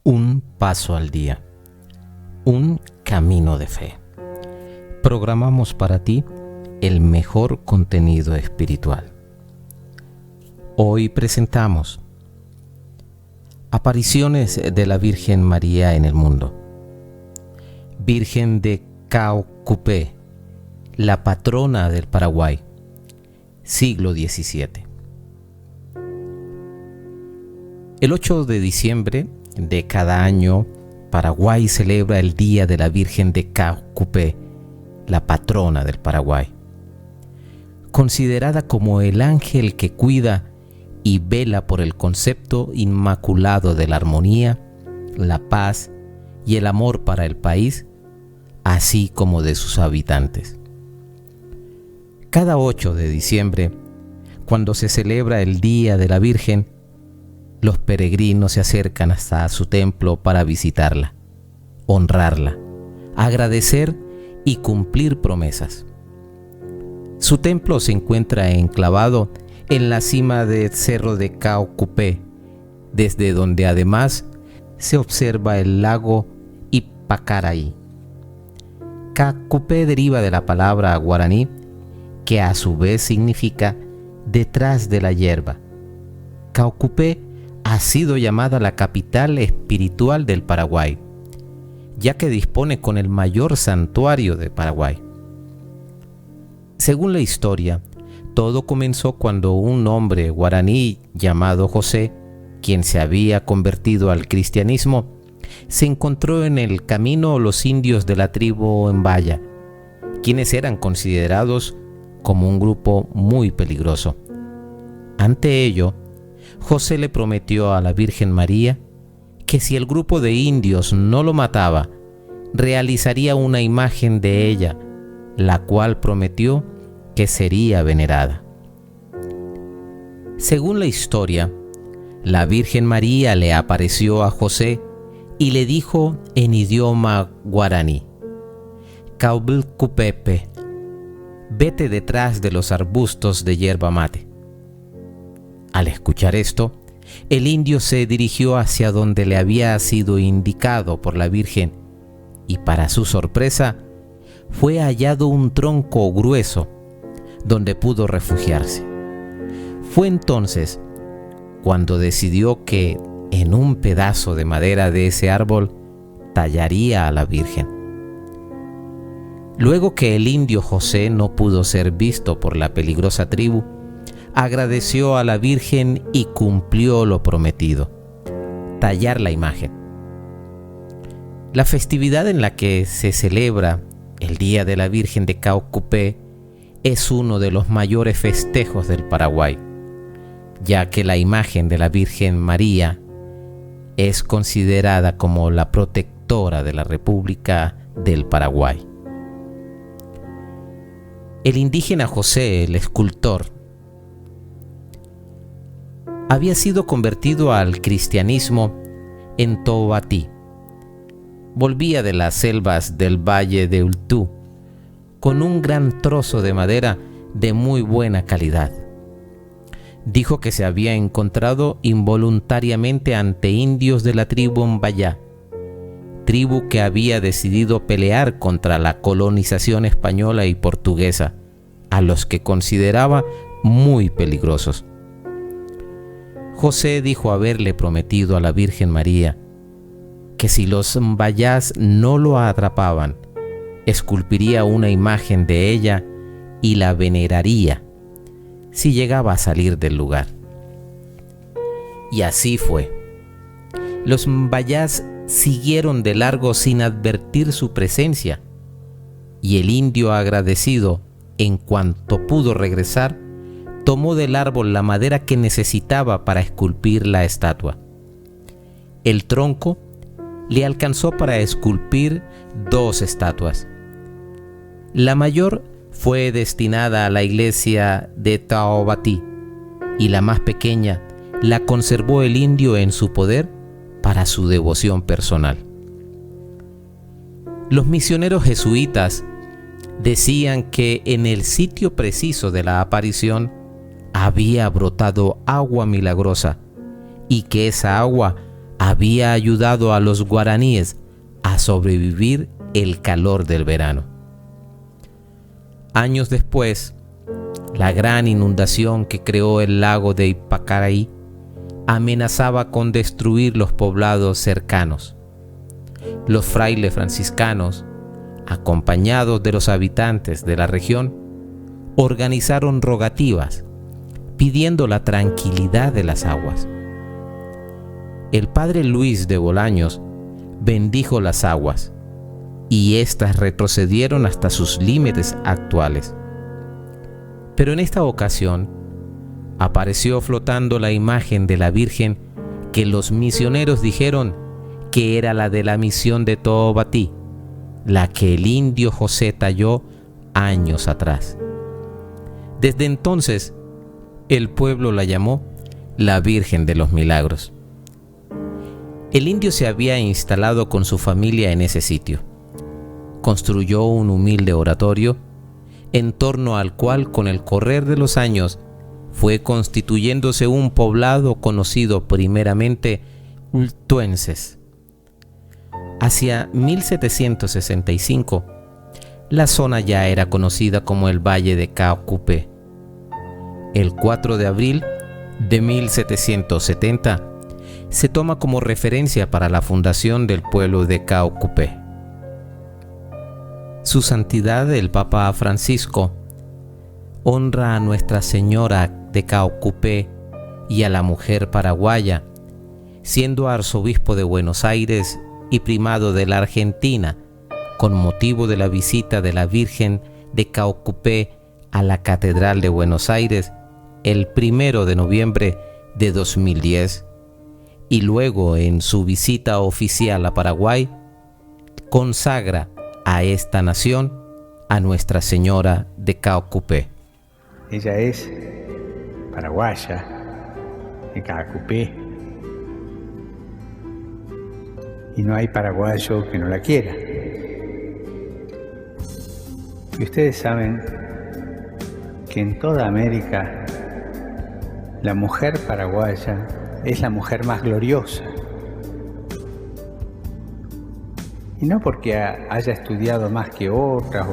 Un paso al día, un camino de fe. Programamos para ti el mejor contenido espiritual. Hoy presentamos apariciones de la Virgen María en el mundo. Virgen de Caocupé, la patrona del Paraguay, siglo XVII. El 8 de diciembre de cada año, Paraguay celebra el Día de la Virgen de Caocupé, la patrona del Paraguay. Considerada como el ángel que cuida y vela por el concepto inmaculado de la armonía, la paz y el amor para el país, así como de sus habitantes. Cada 8 de diciembre, cuando se celebra el Día de la Virgen, los peregrinos se acercan hasta su templo para visitarla, honrarla, agradecer y cumplir promesas. Su templo se encuentra enclavado en la cima del cerro de Caocupé, desde donde además se observa el lago Ipacaraí. Caocupé deriva de la palabra guaraní, que a su vez significa detrás de la hierba. Caocupé ha sido llamada la capital espiritual del Paraguay, ya que dispone con el mayor santuario de Paraguay. Según la historia, todo comenzó cuando un hombre guaraní llamado José, quien se había convertido al cristianismo, se encontró en el camino los indios de la tribu Mbaya, quienes eran considerados como un grupo muy peligroso. Ante ello, José le prometió a la Virgen María que si el grupo de indios no lo mataba, realizaría una imagen de ella, la cual prometió que sería venerada. Según la historia, la Virgen María le apareció a José y le dijo en idioma guaraní: Caocupé, vete detrás de los arbustos de yerba mate. Al escuchar esto, el indio se dirigió hacia donde le había sido indicado por la Virgen y, para su sorpresa, fue hallado un tronco grueso donde pudo refugiarse. Fue entonces cuando decidió que en un pedazo de madera de ese árbol tallaría a la Virgen. Luego que el indio José no pudo ser visto por la peligrosa tribu, agradeció a la Virgen y cumplió lo prometido: tallar la imagen. La festividad en la que se celebra el Día de la Virgen de Caocupé es uno de los mayores festejos del Paraguay, ya que la imagen de la Virgen María es considerada como la protectora de la República del Paraguay. El indígena José, el escultor, había sido convertido al cristianismo en Tobatí. Volvía de las selvas del valle de Ultú con un gran trozo de madera de muy buena calidad. Dijo que se había encontrado involuntariamente ante indios de la tribu Mbaya, tribu que había decidido pelear contra la colonización española y portuguesa, a los que consideraba muy peligrosos. José dijo haberle prometido a la Virgen María que si los mbayás no lo atrapaban, esculpiría una imagen de ella y la veneraría si llegaba a salir del lugar. Y así fue. Los mbayás siguieron de largo sin advertir su presencia, y el indio, agradecido, en cuanto pudo regresar, tomó del árbol la madera que necesitaba para esculpir la estatua. El tronco le alcanzó para esculpir 2 estatuas. La mayor fue destinada a la iglesia de Taobatí y la más pequeña la conservó el indio en su poder para su devoción personal. Los misioneros jesuitas decían que en el sitio preciso de la aparición había brotado agua milagrosa y que esa agua había ayudado a los guaraníes a sobrevivir el calor del verano. Años después, la gran inundación que creó el lago de Ipacaraí amenazaba con destruir los poblados cercanos. Los frailes franciscanos, acompañados de los habitantes de la región, organizaron rogativas pidiendo la tranquilidad de las aguas. El padre Luis de Bolaños bendijo las aguas y éstas retrocedieron hasta sus límites actuales. Pero en esta ocasión apareció flotando la imagen de la Virgen que los misioneros dijeron que era la de la misión de Tobatí, la que el indio José talló años atrás. Desde entonces, el pueblo la llamó la Virgen de los Milagros. El indio se había instalado con su familia en ese sitio. Construyó un humilde oratorio, en torno al cual, con el correr de los años, fue constituyéndose un poblado conocido primeramente Ultuenses. Hacia 1765, la zona ya era conocida como el Valle de Caacupé. El 4 de abril de 1770 se toma como referencia para la fundación del pueblo de Caacupé. Su Santidad el Papa Francisco honra a Nuestra Señora de Caacupé y a la mujer paraguaya, siendo arzobispo de Buenos Aires y primado de la Argentina, con motivo de la visita de la Virgen de Caacupé a la Catedral de Buenos Aires el 1 de noviembre de 2010, y luego en su visita oficial a Paraguay, consagra a esta nación a Nuestra Señora de Caacupé. Ella es paraguaya, de Caacupé, y no hay paraguayo que no la quiera. Y ustedes saben que en toda América la mujer paraguaya es la mujer más gloriosa. Y no porque haya estudiado más que otras,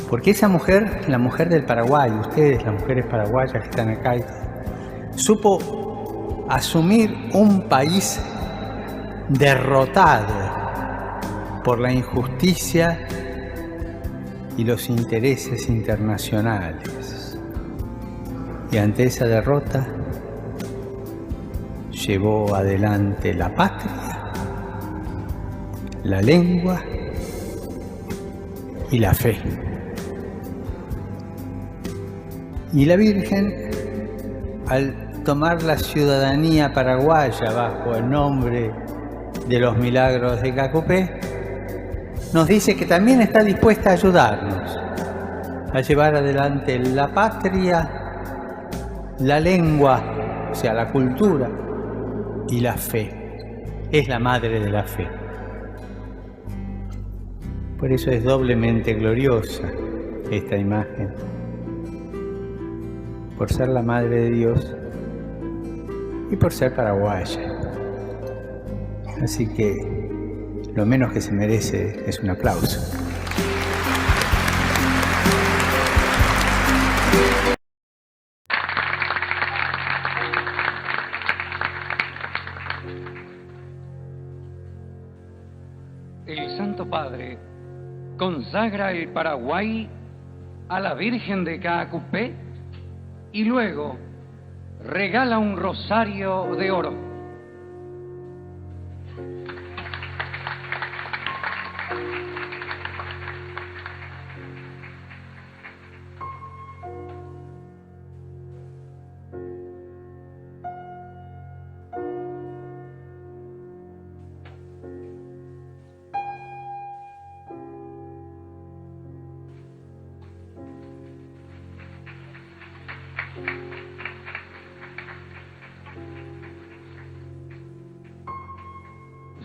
porque esa mujer, la mujer del Paraguay, ustedes, las mujeres paraguayas que están acá, supo asumir un país derrotado por la injusticia y los intereses internacionales. Y ante esa derrota llevó adelante la patria, la lengua y la fe. Y la Virgen, al tomar la ciudadanía paraguaya bajo el nombre de los Milagros de Caacupé, nos dice que también está dispuesta a ayudarnos a llevar adelante la patria, la lengua, o sea, la cultura, y la fe. Es la madre de la fe. Por eso es doblemente gloriosa esta imagen, por ser la madre de Dios y por ser paraguaya. Así que lo menos que se merece es un aplauso. El Santo Padre consagra el Paraguay a la Virgen de Caacupé y luego regala un rosario de oro.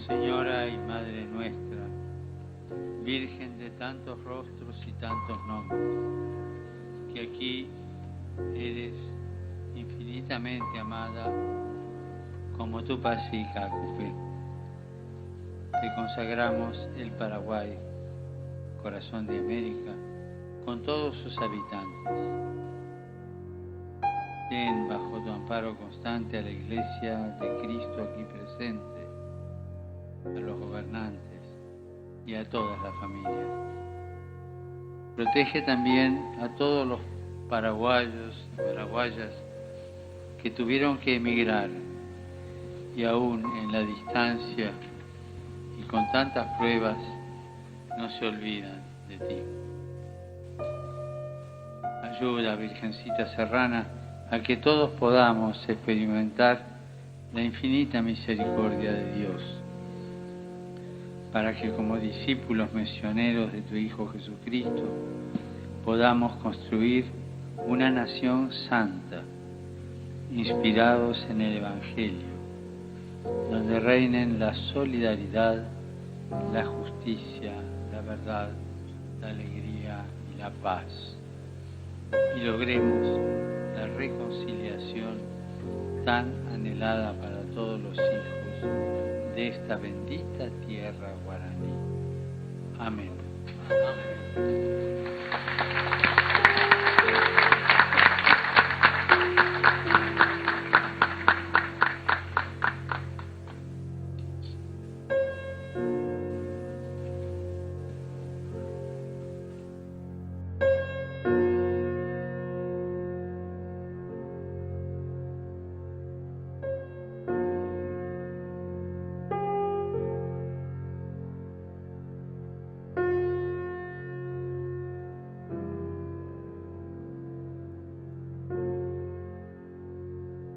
Señora y Madre nuestra, Virgen de tantos rostros y tantos nombres, que aquí eres infinitamente amada como Tupac y Cacupé. Te consagramos el Paraguay, corazón de América, con todos sus habitantes. Ten bajo tu amparo constante a la Iglesia de Cristo aquí presente, a los gobernantes y a todas las familias. Protege también a todos los paraguayos y paraguayas que tuvieron que emigrar y aún en la distancia y con tantas pruebas no se olvidan de ti. Ayuda, Virgencita Serrana, a que todos podamos experimentar la infinita misericordia de Dios, para que como discípulos misioneros de tu Hijo Jesucristo podamos construir una nación santa, inspirados en el Evangelio, donde reinen la solidaridad, la justicia, la verdad, la alegría y la paz, y logremos la reconciliación tan anhelada para todos los hijos de esta bendita tierra guaraní. Amén. Amén.